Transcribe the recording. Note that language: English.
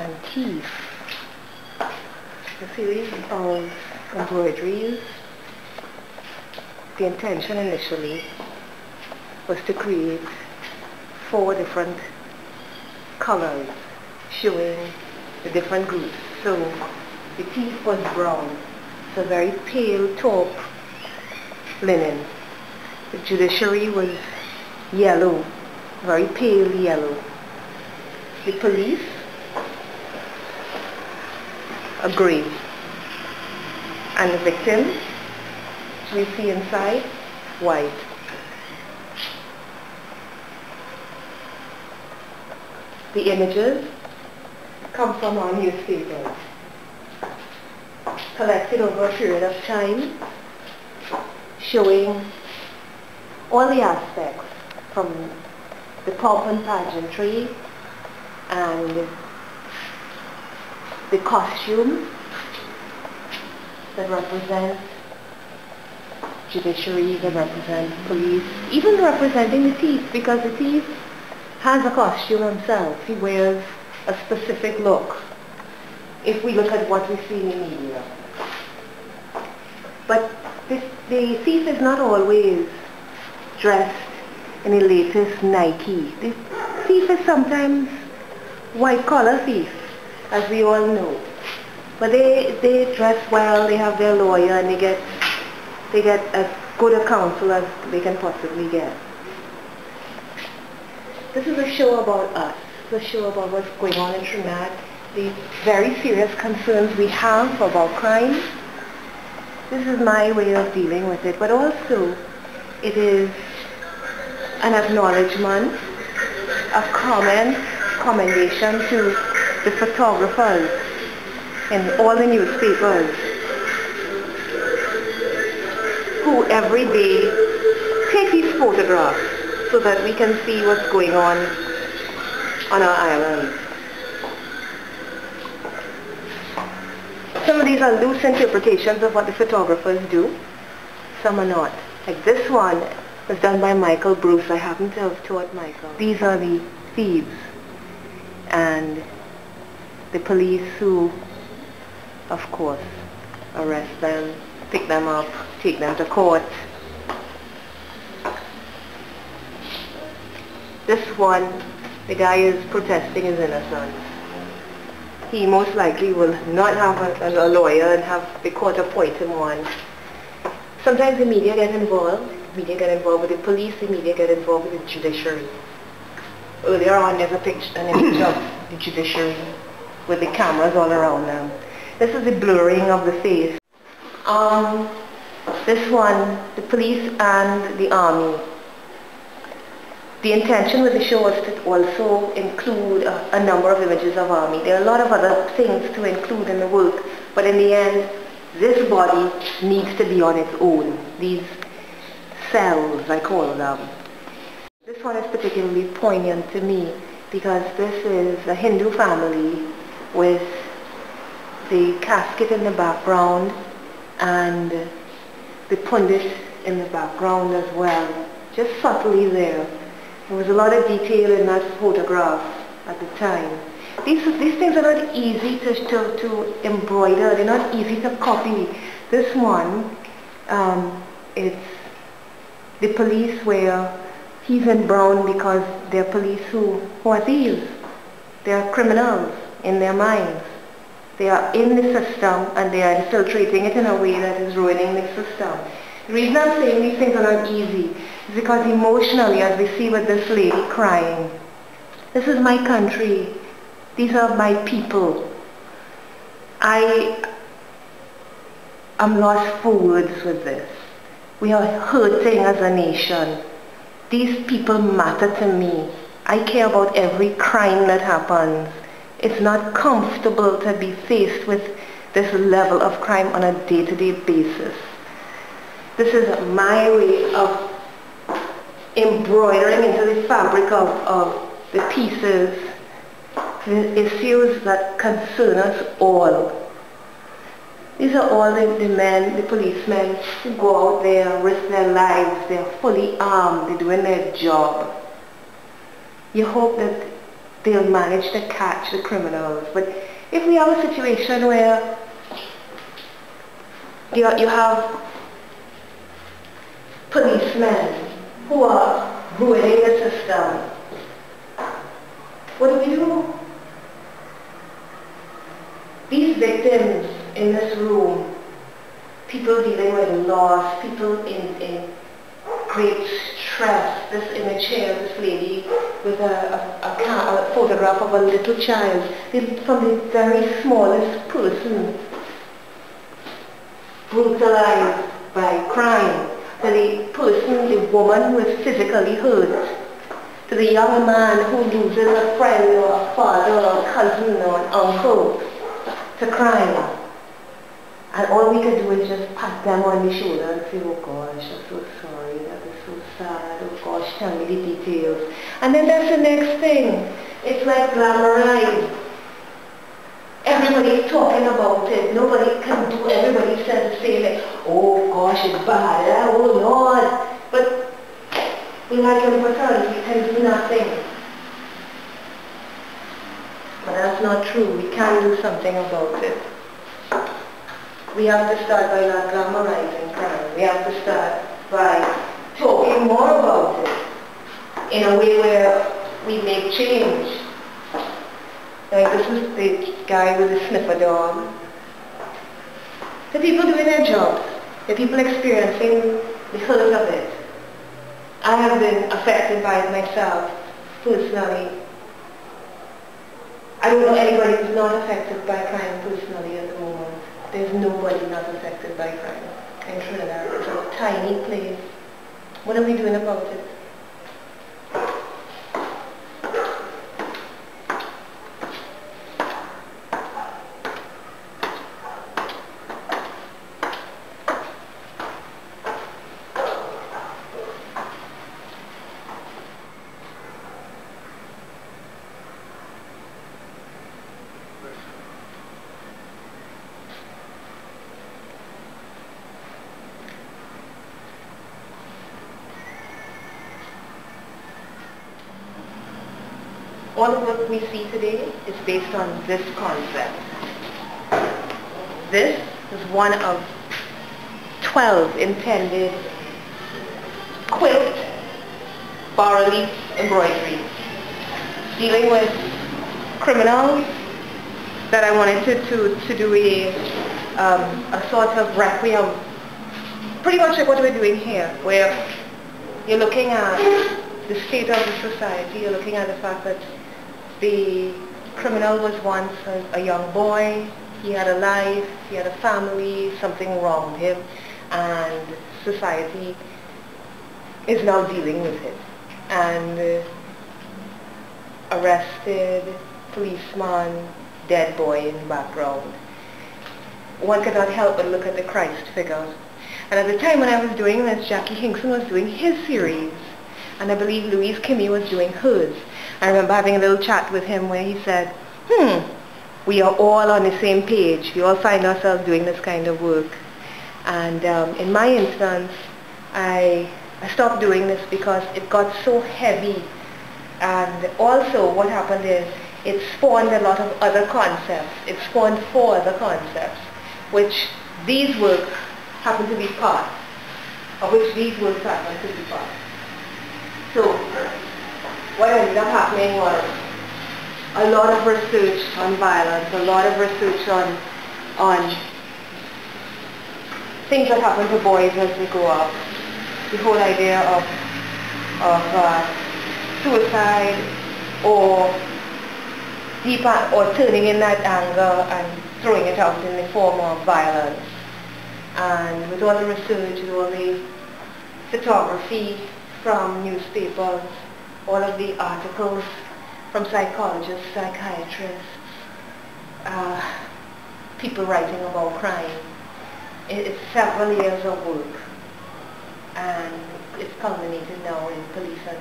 and teeth. A series of embroideries. The intention initially was to create 4 different colors showing the different groups. So the teeth was brown, so very pale taupe linen. The judiciary was yellow, very pale yellow. The police, a grey. And the victim, we see inside, white. The images come from our newspapers, collected over a period of time, showing all the aspects from the pomp and pageantry and the costumes that represent judiciary, that represent police, even representing the thief, because the thief has a costume himself. He wears a specific look, if we look at what we see in the media. But the thief is not always dressed in the latest Nike. The thief is sometimes white-collar thief, as we all know. But they dress well, they have their lawyer, and they get as good a counsel as they can possibly get. This is a show about us. It's a show about what's going on in Trinidad, the very serious concerns we have about crime. This is my way of dealing with it, but also it is an acknowledgement, a commendation to the photographers in all the newspapers who every day take these photographs so that we can see what's going on our island. Some of these are loose interpretations of what the photographers do. Some are not. Like this one was done by Michael Bruce. I happen to have taught Michael. These are the thieves and the police who, of course, arrest them, pick them up, take them to court. This one, the guy is protesting his innocence. He most likely will not have a lawyer and have the court appoint him one. Sometimes the media get involved. The media get involved with the police. The media get involved with the judiciary. Earlier on, there's an image of the judiciary with the cameras all around them. This is the blurring of the face. This one, the police and the army. The intention with the show was to also include a number of images of army. There are a lot of other things to include in the work, but in the end, this body needs to be on its own. These cells, I call them. This one is particularly poignant to me because this is a Hindu family with the casket in the background and the pundit in the background as well, just subtly there. There was a lot of detail in that photograph at the time. These things are not easy to embroider, they're not easy to copy. This one, it's the police where he's in brown because they're police who are thieves. They are criminals in their minds. They are in the system and they are infiltrating it in a way that is ruining the system. The reason I'm saying these things are not easy is because emotionally, as we see with this lady crying, this is my country. These are my people. I am lost for words with this. We are hurting as a nation. These people matter to me. I care about every crime that happens. It's not comfortable to be faced with this level of crime on a day-to-day basis. This is my way of embroidering into the fabric of the pieces the issues that concern us all. These are all the men, the policemen who go out there, risk their lives, they're fully armed, they're doing their job. You hope that they'll manage to catch the criminals. But if we have a situation where you have policemen who are ruining the system, what do? These victims in this room, people dealing with loss, people in great stress. This image here, this lady with a photograph of a little child, from the very smallest person brutalized by crime, to the person, the woman who is physically hurt, to the young man who loses a friend or a father or a cousin or an uncle to crime. And all we can do is just pat them on the shoulder and say, oh gosh, I'm so sorry, that is so sad, oh gosh, tell me the details. And then that's the next thing. It's like glamorized. Everybody's talking about it. Nobody can do, everybody says the same thing. Oh gosh, it's bad, oh Lord. But we like important, we can do nothing. But that's not true. We can do something about it. We have to start by not glamorizing crime. We have to start by talking more about it in a way where we make change. Like this is the guy with the sniffer dog. The people doing their jobs. The people experiencing the hurt of it. I have been affected by it myself, personally. I don't know anybody who's not affected by crime personally at the moment. There's nobody not affected by crime in Trinidad. It's a tiny place. What are we doing about it? All of what we see today is based on this concept. This is one of 12 intended quilt bas-relief embroideries dealing with criminals that I wanted to do a sort of requiem, pretty much like what we're doing here, where you're looking at the state of the society, you're looking at the fact that the criminal was once a young boy, he had a life, he had a family, something wronged him, and society is now dealing with it. And arrested, policeman, dead boy in the background. One cannot help but look at the Christ figure. And at the time when I was doing this, Jackie Hinkson was doing his series, and I believe Louise Kimmy was doing hers. I remember having a little chat with him where he said, we are all on the same page. We all find ourselves doing this kind of work. And in my instance, I stopped doing this because it got so heavy. And also what happened is it spawned a lot of other concepts. It spawned 4 other concepts, which these works happen to be part, of which these works happen to be part. So what ended up happening was a lot of research on violence, a lot of research on things that happen to boys as they grow up. The whole idea of suicide or turning in that anger and throwing it out in the form of violence. And with all the research, with all the photography from newspapers, all of the articles from psychologists, psychiatrists, people writing about crime. It's several years of work, and it's culminated now in police and